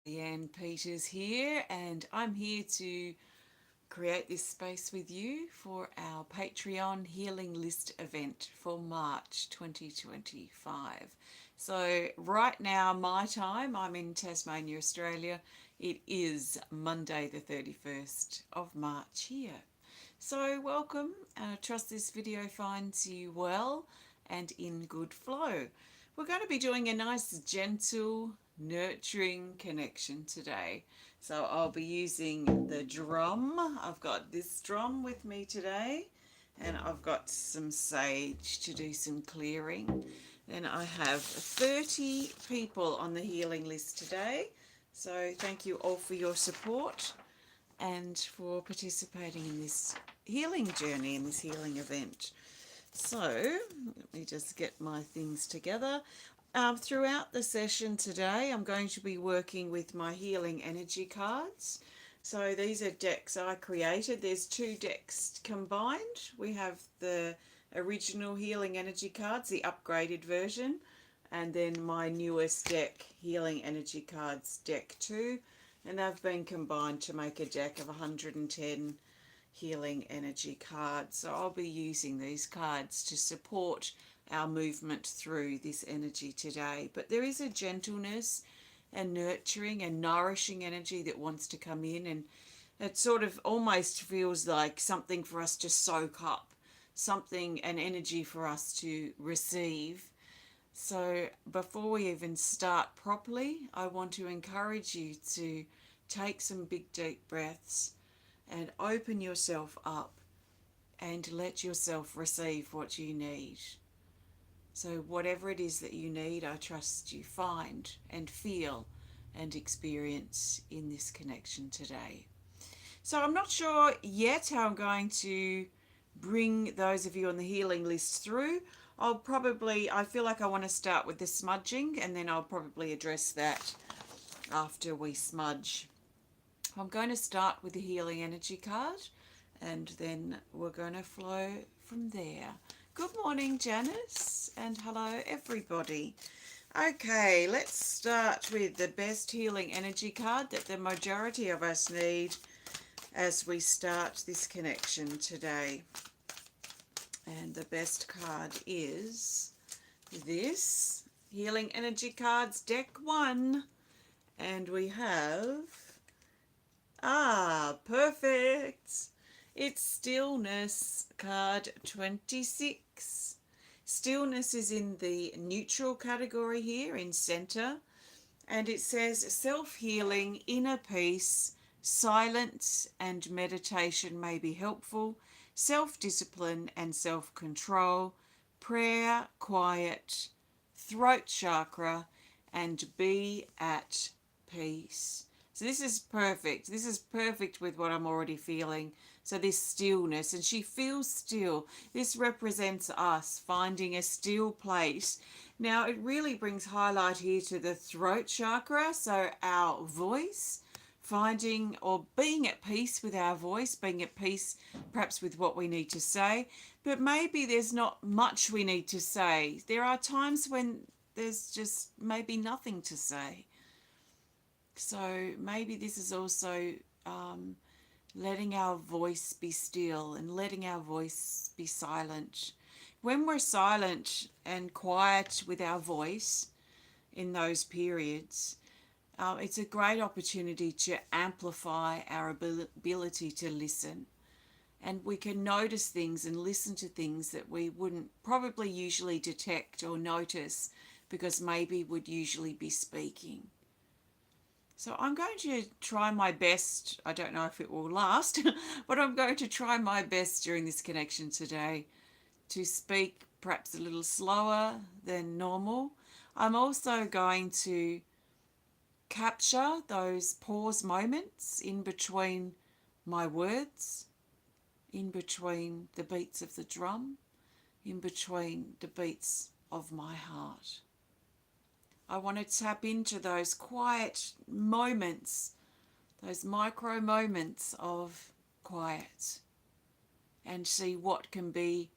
Leanne Peters here, and I'm here to create this space with you for our Patreon Healing List event for March 2025. So, right now, my time, I'm in Tasmania, Australia. It is Monday, the 31st of March here. So, welcome. I trust this video finds you well and in good flow. We're going to be doing a nice, gentle, nurturing connection today. So I'll be using the drum. I've got this drum with me today, and I've got some sage to do some clearing. Then I have 30 people on the healing list today. So thank you all for your support and for participating in this healing journey, in this healing event. So let me just get my things together. Throughout the session today, I'm going to be working with my healing energy cards. So these are decks I created. There's two decks combined. We have the original healing energy cards, the upgraded version, and then my newest deck, Healing Energy Cards Deck 2. And they've been combined to make a deck of 110 healing energy cards. So I'll be using these cards to support our movement through this energy today. But there is a gentleness and nurturing and nourishing energy that wants to come in, and it sort of almost feels like something for us to soak up, something, an energy for us to receive. So before we even start properly, I want to encourage you to take some big deep breaths and open yourself up and let yourself receive what you need. So whatever it is that you need, I trust you find and feel and experience in this connection today. So I'm not sure yet how I'm going to bring those of you on the healing list through. I feel like I want to start with the smudging, and then I'll probably address that after we smudge. I'm going to start with the healing energy card, and then we're going to flow from there. Good morning, Janice, and hello, everybody. Okay, let's start with the best healing energy card that the majority of us need as we start this connection today. And the best card is this, Healing Energy Cards Deck 1. And we have, perfect. It's Stillness, card 26. Stillness is in the neutral category here in center. And it says self-healing, inner peace, silence and meditation may be helpful. Self-discipline and self-control, prayer, quiet, throat chakra, and be at peace. So this is perfect. This is perfect with what I'm already feeling. So this stillness, and she feels still. This represents us finding a still place. Now it really brings highlight here to the throat chakra, so our voice, finding or being at peace with our voice, being at peace perhaps with what we need to say, but maybe there's not much we need to say. There are times when there's just maybe nothing to say. So maybe this is also letting our voice be still and letting our voice be silent. When we're silent and quiet with our voice in those periods, it's a great opportunity to amplify our ability to listen. And we can notice things and listen to things that we wouldn't probably usually detect or notice because maybe would usually be speaking. So I'm going to try my best. I don't know if it will last, but I'm going to try my best during this connection today to speak perhaps a little slower than normal. I'm also going to capture those pause moments in between my words, in between the beats of the drum, in between the beats of my heart. I want to tap into those quiet moments, those micro moments of quiet, and see what can be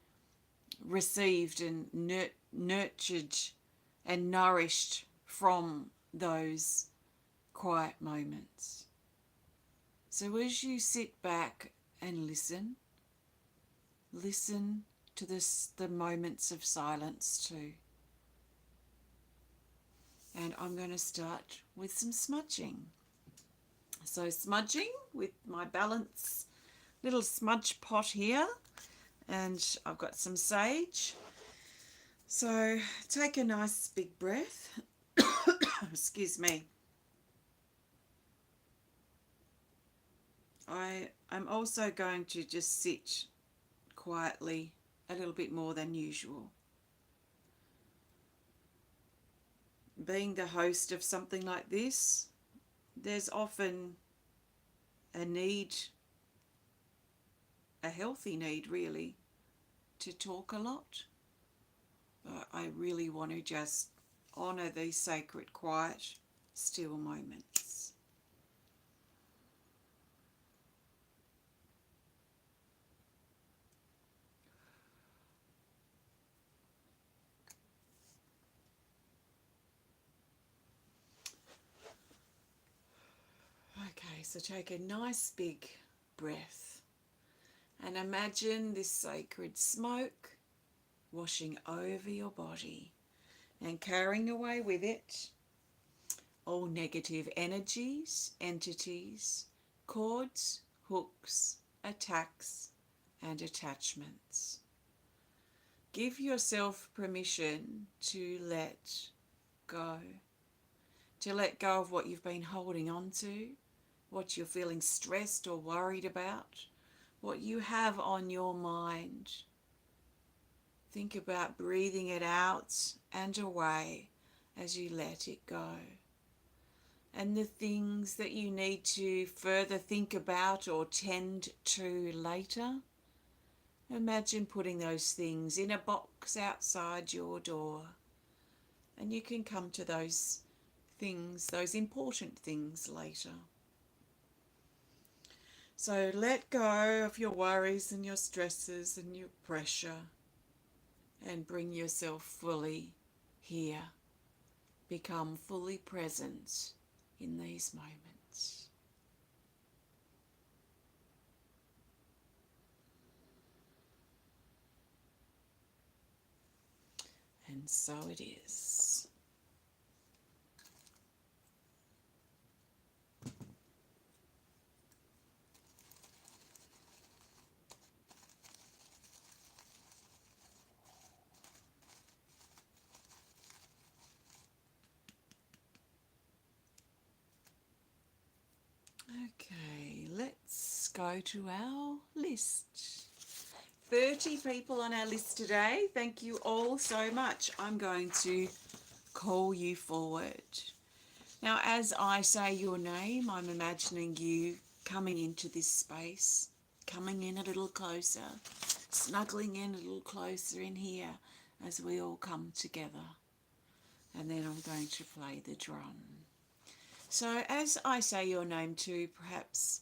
received and nurtured and nourished from those quiet moments. So as you sit back and listen to the moments of silence too. And I'm going to start with some smudging. So smudging with my balance little smudge pot here, and I've got some sage. So take a nice big breath. Excuse me. I'm also going to just sit quietly a little bit more than usual. Being the host of something like this, there's often a need, a healthy need really, to talk a lot. But I really want to just honour these sacred, quiet, still moments. Okay, so take a nice big breath and imagine this sacred smoke washing over your body and carrying away with it all negative energies, entities, cords, hooks, attacks, and attachments. Give yourself permission to let go of what you've been holding on to, what you're feeling stressed or worried about, what you have on your mind. Think about breathing it out and away as you let it go. And the things that you need to further think about or tend to later, imagine putting those things in a box outside your door. And you can come to those things, those important things later. So let go of your worries and your stresses and your pressure and bring yourself fully here. Become fully present in these moments. And so it is. Okay, let's go to our list. 30 people on our list today. Thank you all so much. I'm going to call you forward. Now, as I say your name, I'm imagining you coming into this space, coming in a little closer, snuggling in a little closer in here as we all come together. And then I'm going to play the drum. So as I say your name too, perhaps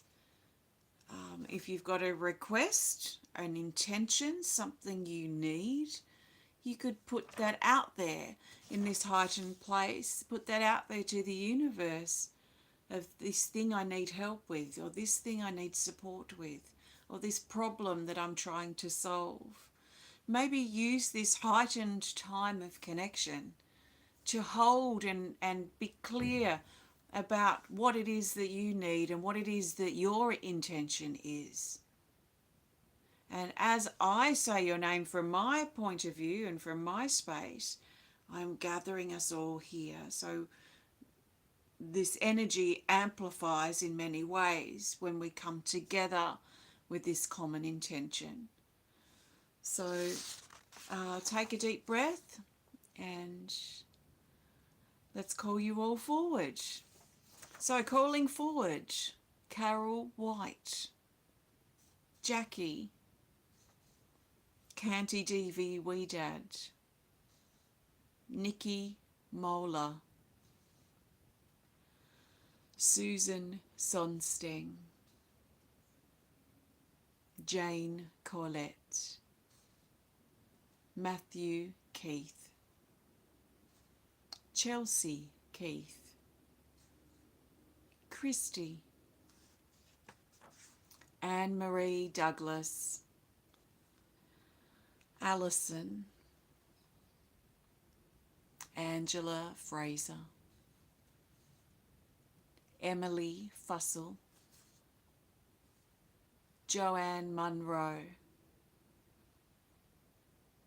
if you've got a request, an intention, something you need, you could put that out there in this heightened place, put that out there to the universe of this thing I need help with, or this thing I need support with, or this problem that I'm trying to solve. Maybe use this heightened time of connection to hold and be clear about what it is that you need and what it is that your intention is. And as I say your name from my point of view and from my space, I'm gathering us all here. So this energy amplifies in many ways when we come together with this common intention. So take a deep breath and let's call you all forward. So calling forward, Carol White, Jackie, Kanti Devi Wedad, Nicki Mohler, Susan Sonsteng, Jane Corlett, Matthew Keith, Chelsea Keith, Christi, Anne-Marie Douglas, Allison, Angela Fraser, Emily Fussell, Joanne Monroe,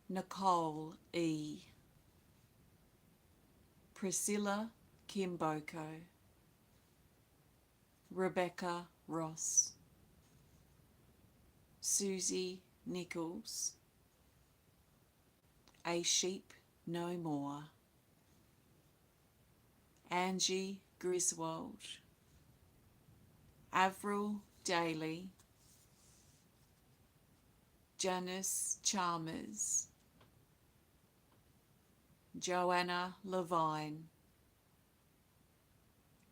Nicole E, Priscilla Kimboko, Rebecca Ross, Suzie Nicholls, A Sheep No More, Angie Griswold, Avril Daly, Janice Chalmers, Joanna Levine,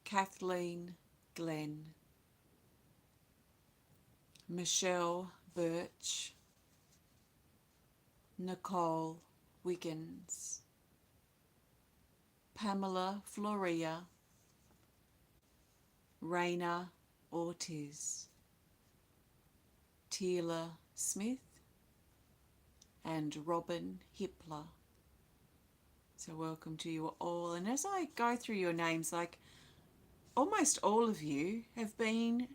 Kathleen Glen, Michele Burch, Nicole Wiggins, Pamela Florea, Rayna Ortiz, Teala Smith, and Robin Hippler. So welcome to you all. And as I go through your names, like almost all of you have been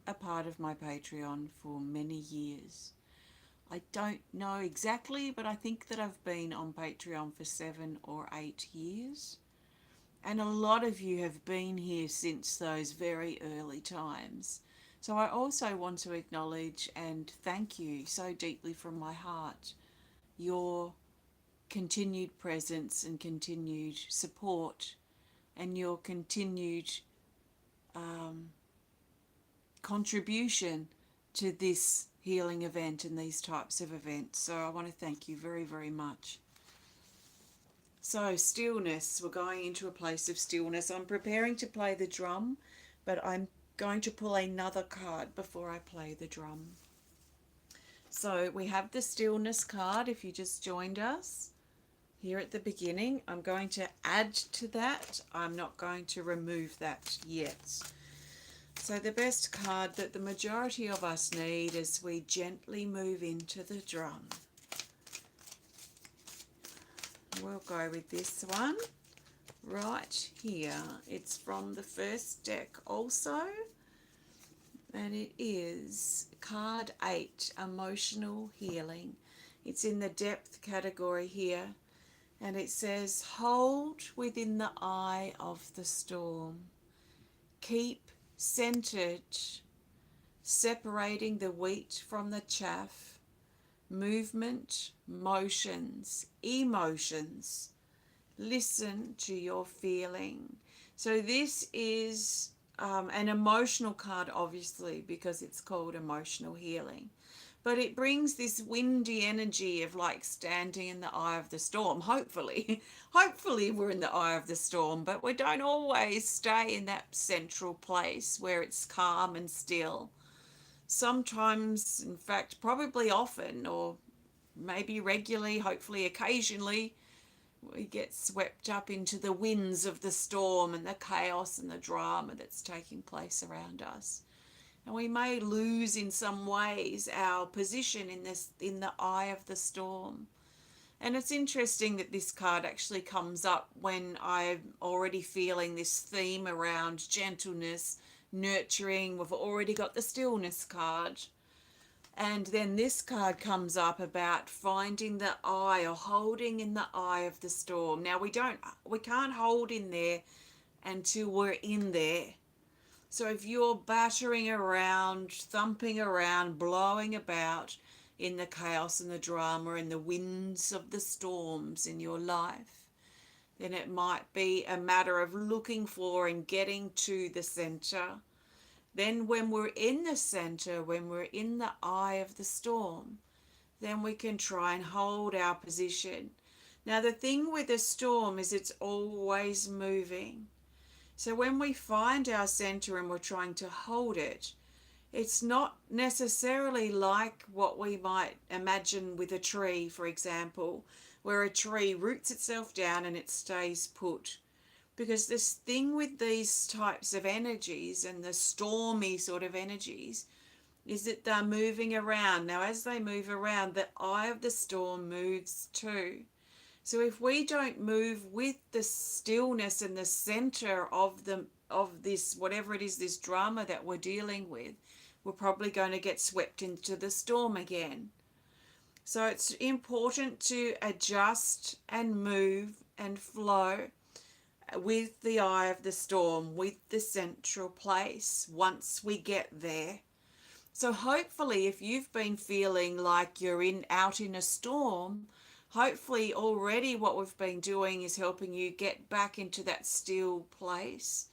a part of my Patreon for many years. I don't know exactly, but I think that I've been on Patreon for 7 or 8 years. And a lot of you have been here since those very early times. So I also want to acknowledge and thank you so deeply from my heart your continued presence and continued support and your continued contribution to this healing event and these types of events. So I want to thank you very, very much. So stillness, we're going into a place of stillness. I'm preparing to play the drum, but I'm going to pull another card before I play the drum. So we have the stillness card if you just joined us here at the beginning. I'm going to add to that. I'm not going to remove that yet. So the best card that the majority of us need as we gently move into the drum. We'll go with this one right here. It's from the first deck also. And it is card 8, Emotional Healing. It's in the depth category here. And it says, hold within the eye of the storm. Keep centered, separating the wheat from the chaff. Movement, motions, emotions. Listen to your feeling. So this is an emotional card, obviously, because it's called Emotional Healing. But it brings this windy energy of like standing in the eye of the storm. Hopefully we're in the eye of the storm, but we don't always stay in that central place where it's calm and still. Sometimes, in fact, probably often, or maybe regularly, hopefully occasionally, we get swept up into the winds of the storm and the chaos and the drama that's taking place around us. And we may lose in some ways our position in the eye of the storm. And it's interesting that this card actually comes up when I'm already feeling this theme around gentleness, nurturing. We've already got the stillness card. And then this card comes up about finding the eye or holding in the eye of the storm. Now we can't hold in there until we're in there. So if you're battering around, thumping around, blowing about in the chaos and the drama and the winds of the storms in your life, then it might be a matter of looking for and getting to the center. Then when we're in the center, when we're in the eye of the storm, then we can try and hold our position. Now the thing with a storm is it's always moving. So when we find our center and we're trying to hold it, it's not necessarily like what we might imagine with a tree, for example, where a tree roots itself down and it stays put. Because this thing with these types of energies and the stormy sort of energies is that they're moving around. Now, as they move around, the eye of the storm moves too. So if we don't move with the stillness and the center of this, whatever it is, this drama that we're dealing with, we're probably going to get swept into the storm again. So it's important to adjust and move and flow with the eye of the storm, with the central place once we get there. So hopefully, if you've been feeling like you're out in a storm, hopefully already what we've been doing is helping you get back into that still place.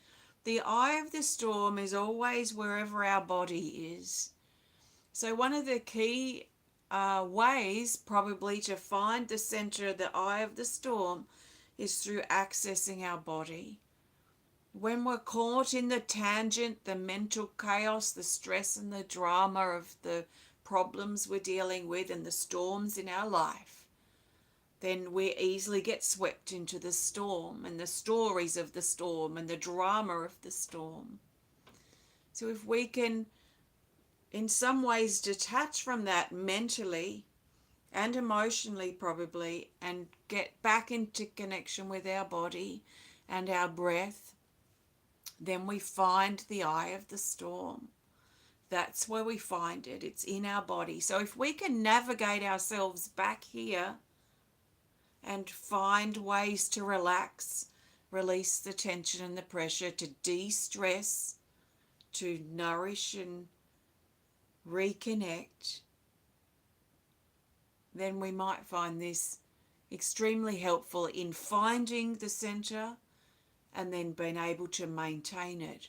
The eye of the storm is always wherever our body is. So one of the key ways probably to find the center of the eye of the storm is through accessing our body. When we're caught in the tangent, the mental chaos, the stress and the drama of the problems we're dealing with and the storms in our life, then we easily get swept into the storm and the stories of the storm and the drama of the storm. So if we can, in some ways, detach from that mentally and emotionally probably, and get back into connection with our body and our breath, then we find the eye of the storm. That's where we find it. It's in our body. So if we can navigate ourselves back here and find ways to relax, release the tension and the pressure, to de-stress, to nourish and reconnect, then we might find this extremely helpful in finding the center and then being able to maintain it.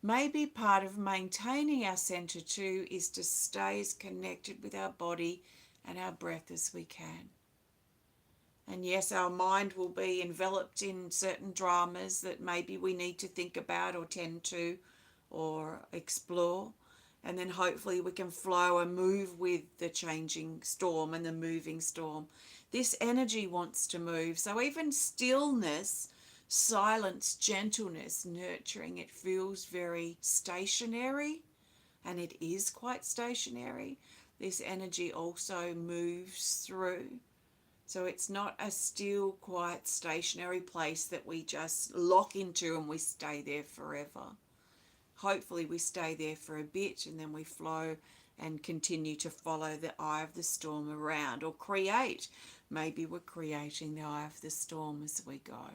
Maybe part of maintaining our center too is to stay as connected with our body and our breath as we can. And yes, our mind will be enveloped in certain dramas that maybe we need to think about or tend to or explore. And then hopefully we can flow and move with the changing storm and the moving storm. This energy wants to move. So even stillness, silence, gentleness, nurturing, it feels very stationary, and it is quite stationary. This energy also moves through. So it's not a still, quiet, stationary place that we just lock into and we stay there forever. Hopefully we stay there for a bit and then we flow and continue to follow the eye of the storm around, or create. Maybe we're creating the eye of the storm as we go.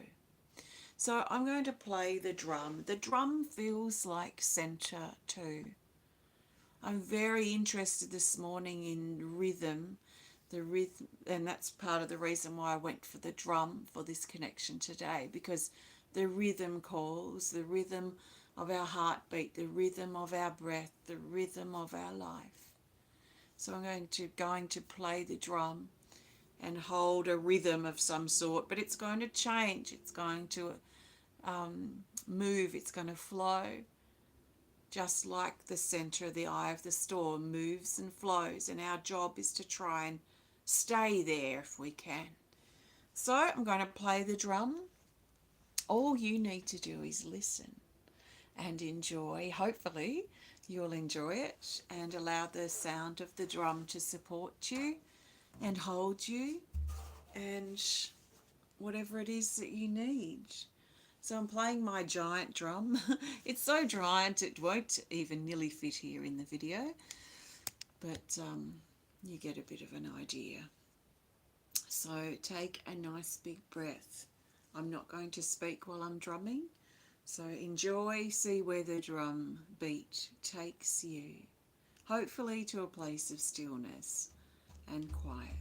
So I'm going to play the drum. The drum feels like center too. I'm very interested this morning in rhythm. The rhythm, and that's part of the reason why I went for the drum for this connection today, because the rhythm calls, the rhythm of our heartbeat, the rhythm of our breath, the rhythm of our life. So I'm going to play the drum and hold a rhythm of some sort, but it's going to change. It's going to move. It's going to flow, just like the center of the eye of the storm moves and flows. And our job is to try and stay there if we can. So I'm going to play the drum. All you need to do is listen and enjoy. Hopefully you'll enjoy it and allow the sound of the drum to support you and hold you and whatever it is that you need. So I'm playing my giant drum. It's so giant it won't even nearly fit here in the video, but you get a bit of an idea. So take a nice big breath. I'm not going to speak while I'm drumming, so enjoy, see where the drum beat takes you, hopefully to a place of stillness and quiet.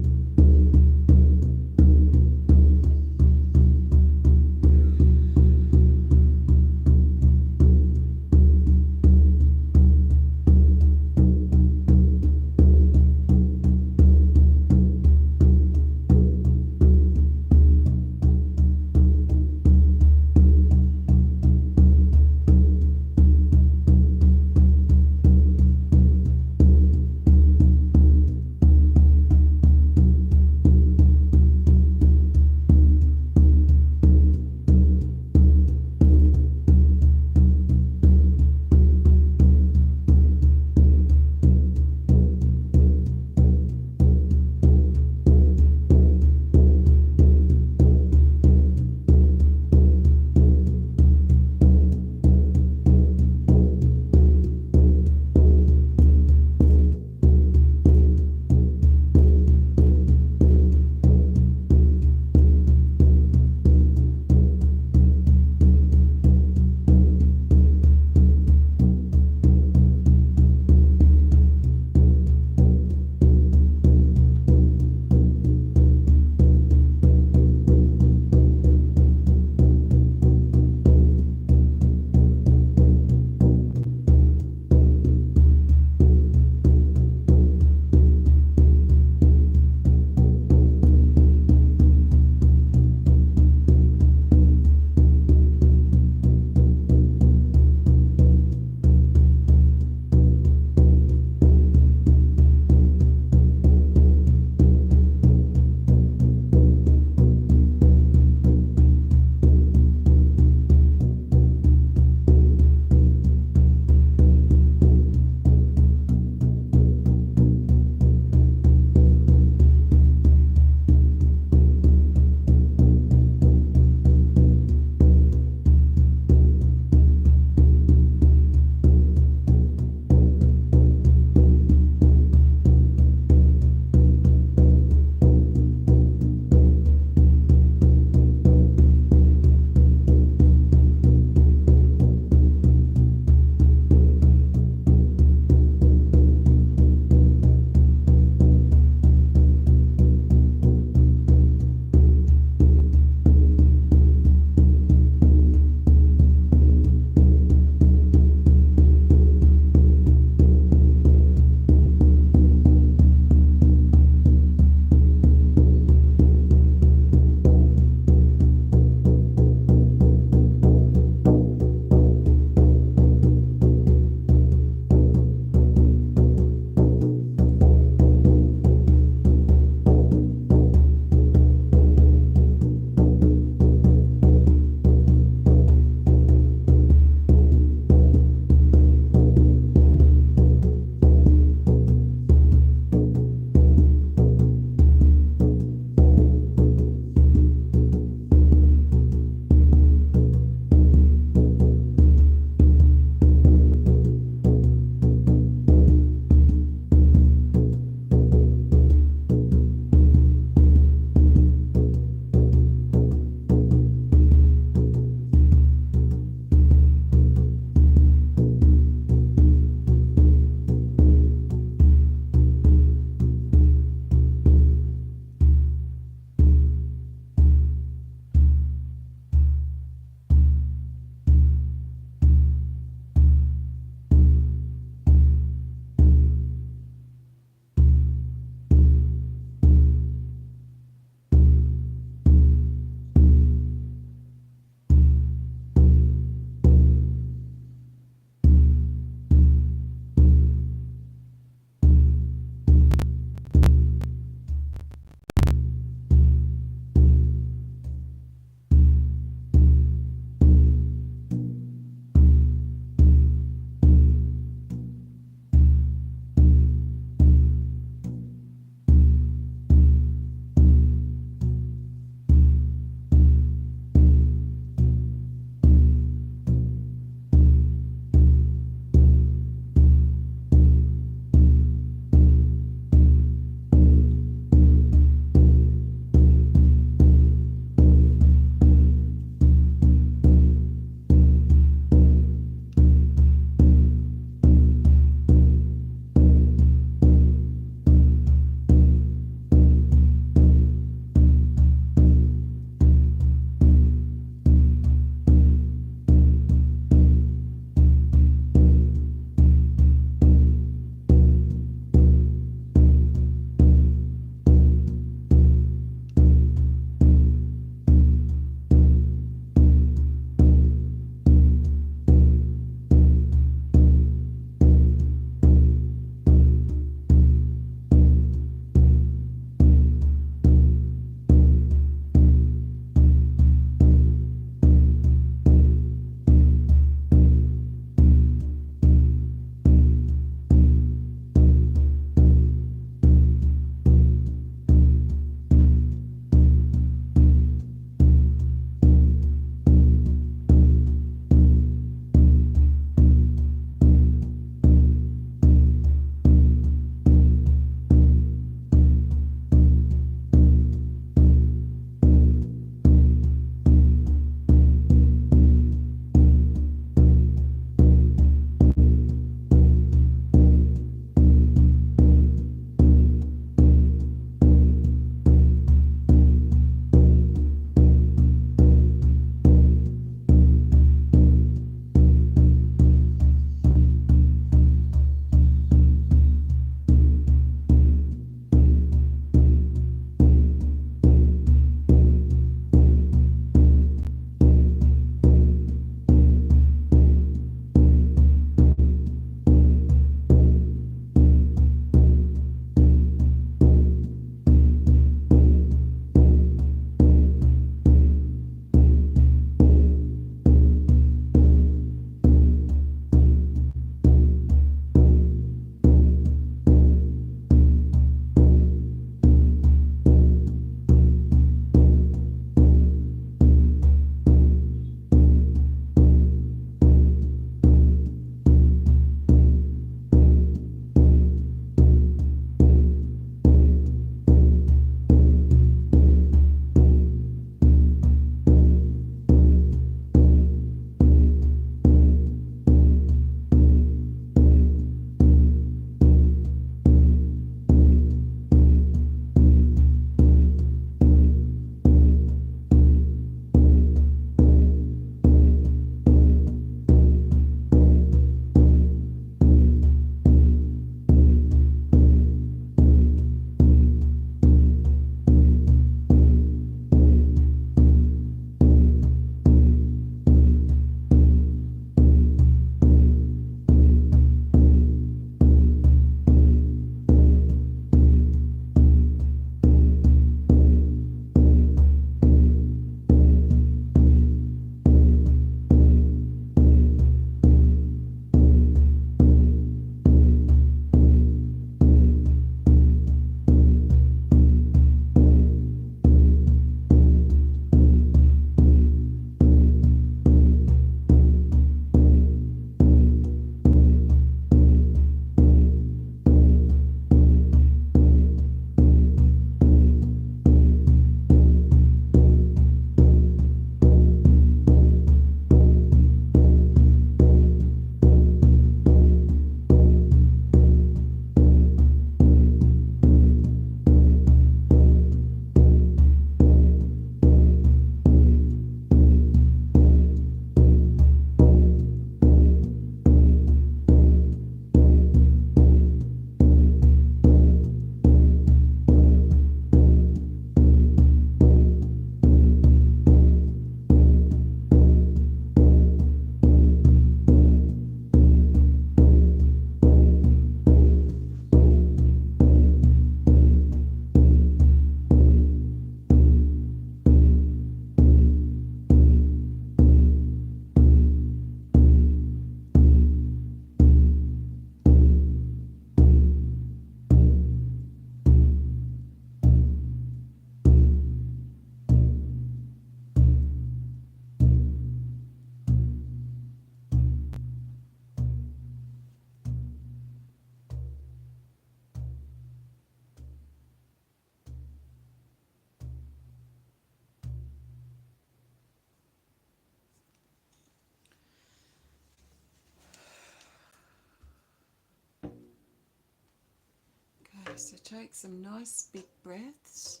So take some nice big breaths,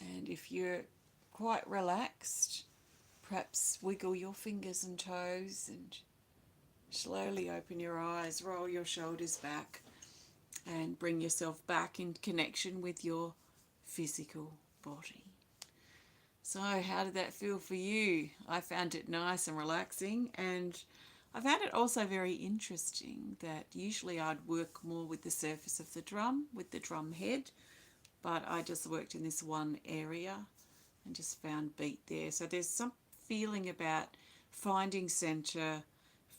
and if you're quite relaxed, perhaps wiggle your fingers and toes and slowly open your eyes, roll your shoulders back, and bring yourself back in connection with your physical body. So how did that feel for you? I found it nice and relaxing, and I found it also very interesting that usually I'd work more with the surface of the drum, with the drum head, but I just worked in this one area and just found beat there. So there's some feeling about finding center,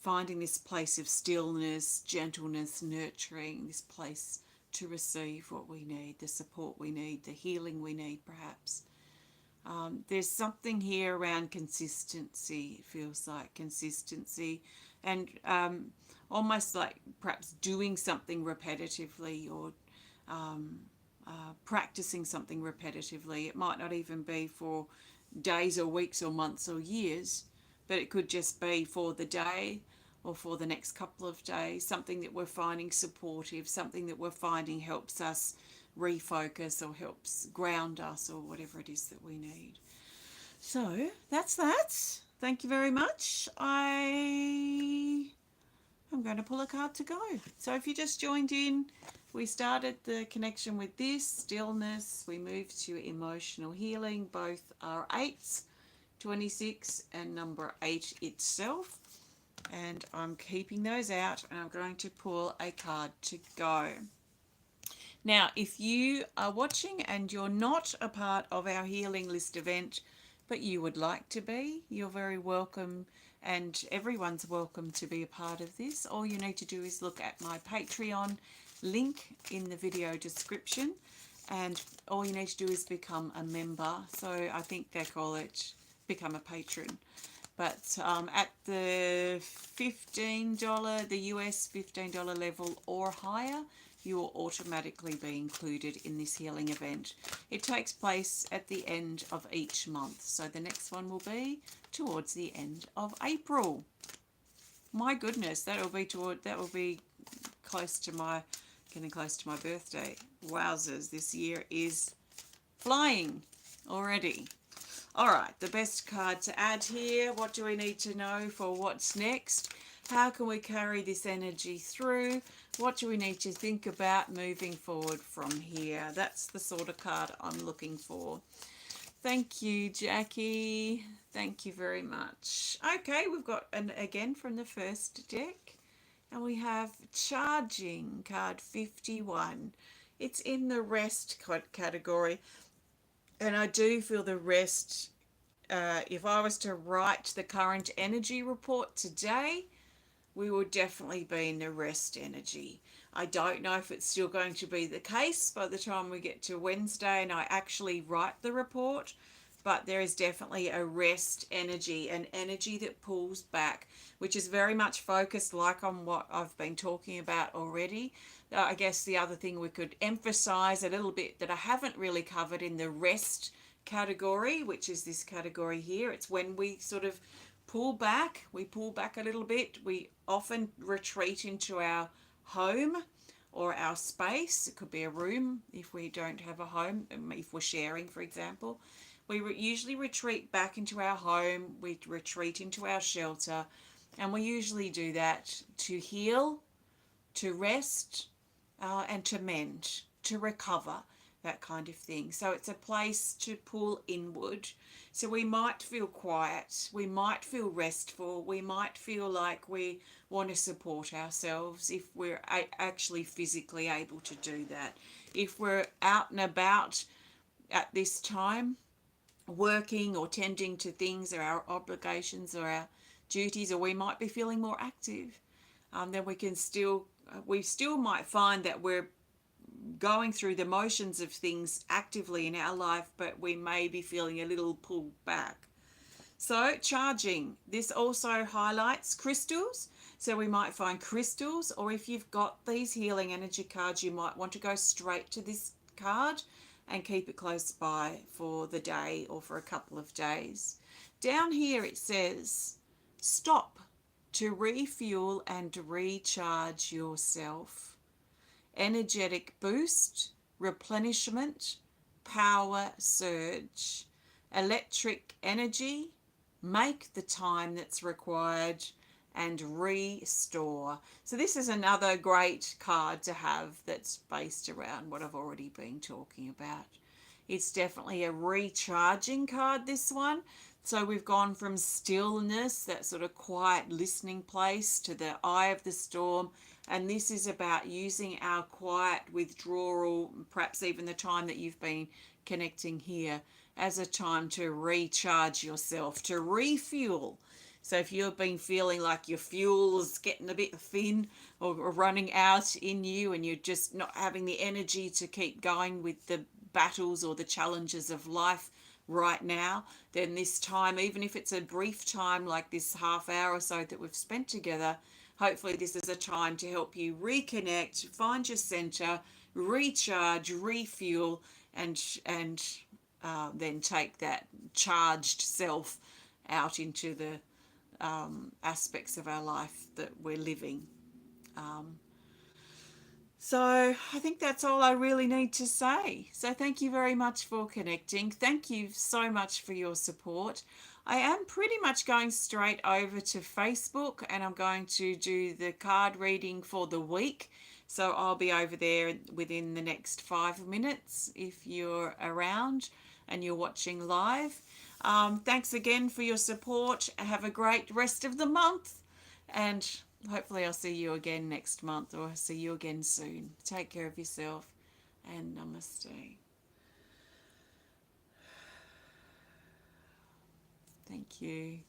finding this place of stillness, gentleness, nurturing, this place to receive what we need, the support we need, the healing we need perhaps. There's something here around consistency, it feels like consistency, and almost like perhaps doing something repetitively, or practicing something repetitively. It might not even be for days or weeks or months or years, but it could just be for the day or for the next couple of days, something that we're finding supportive, something that we're finding helps us refocus or helps ground us or whatever it is that we need. So that's that. Thank you very much. I'm going to pull a card to go. So if you just joined in, we started the connection with this stillness. We moved to emotional healing. Both are 8s, 26 and number 8 itself. And I'm keeping those out, and I'm going to pull a card to go. Now, if you are watching and you're not a part of our Healing List event, but you would like to be, you're very welcome, and everyone's welcome to be a part of this. All you need to do is look at my Patreon link in the video description, and all you need to do is become a member. So I think they call it become a patron. But at the $15, the US $15 level or higher, you will automatically be included in this healing event. It takes place at the end of each month. So the next one will be towards the end of April. My goodness, that will be close to getting close to my birthday. Wowzers, this year is flying already. All right, the best card to add here. What do we need to know for what's next? How can we carry this energy through? What do we need to think about moving forward from here? That's the sort of card I'm looking for. Thank you, Jackie. Thank you very much. Okay, we've got again from the first deck, and we have Charging, card 51. It's in the rest category. And I do feel the rest, if I was to write the current energy report today, we will definitely be in the rest energy. I don't know if it's still going to be the case by the time we get to Wednesday and I actually write the report, but there is definitely a rest energy, an energy that pulls back, which is very much focused like on what I've been talking about already. I guess the other thing we could emphasize a little bit that I haven't really covered in the rest category, which is this category here. It's when we sort of pull back a little bit. We often retreat into our home or our space. It could be a room if we don't have a home, if we're sharing, for example. We usually retreat back into our home. We retreat into our shelter, and we usually do that to heal, to rest, and to mend, to recover, that kind of thing. So it's a place to pull inward. So we might feel quiet, we might feel restful, we might feel like we want to support ourselves if we're actually physically able to do that. If we're out and about at this time, working or tending to things or our obligations or our duties, or we might be feeling more active, then we still might find that we're going through the motions of things actively in our life, but we may be feeling a little pulled back. So charging, this also highlights crystals. So we might find crystals, or if you've got these healing energy cards, you might want to go straight to this card and keep it close by for the day or for a couple of days. Down here it says, stop to refuel and recharge yourself. energetic boost, replenishment, power surge, electric energy, make the time that's required, and restore. So this is another great card to have that's based around what I've already been talking about. It's definitely a recharging card, this one. So we've gone from stillness, that sort of quiet listening place, to the eye of the storm. And this is about using our quiet withdrawal, perhaps even the time that you've been connecting here, as a time to recharge yourself, to refuel. So if you've been feeling like your fuel is getting a bit thin or running out in you, and you're just not having the energy to keep going with the battles or the challenges of life right now, then this time, even if it's a brief time like this half hour or so that we've spent together, hopefully this is a time to help you reconnect, find your center, recharge, refuel, and then take that charged self out into the aspects of our life that we're living. So I think that's all I really need to say. So thank you very much for connecting. Thank you so much for your support. I am pretty much going straight over to Facebook, and I'm going to do the card reading for the week. So I'll be over there within the next 5 minutes if you're around and you're watching live. Thanks again for your support. Have a great rest of the month, and hopefully I'll see you again next month, or see you again soon. Take care of yourself, and namaste. Thank you.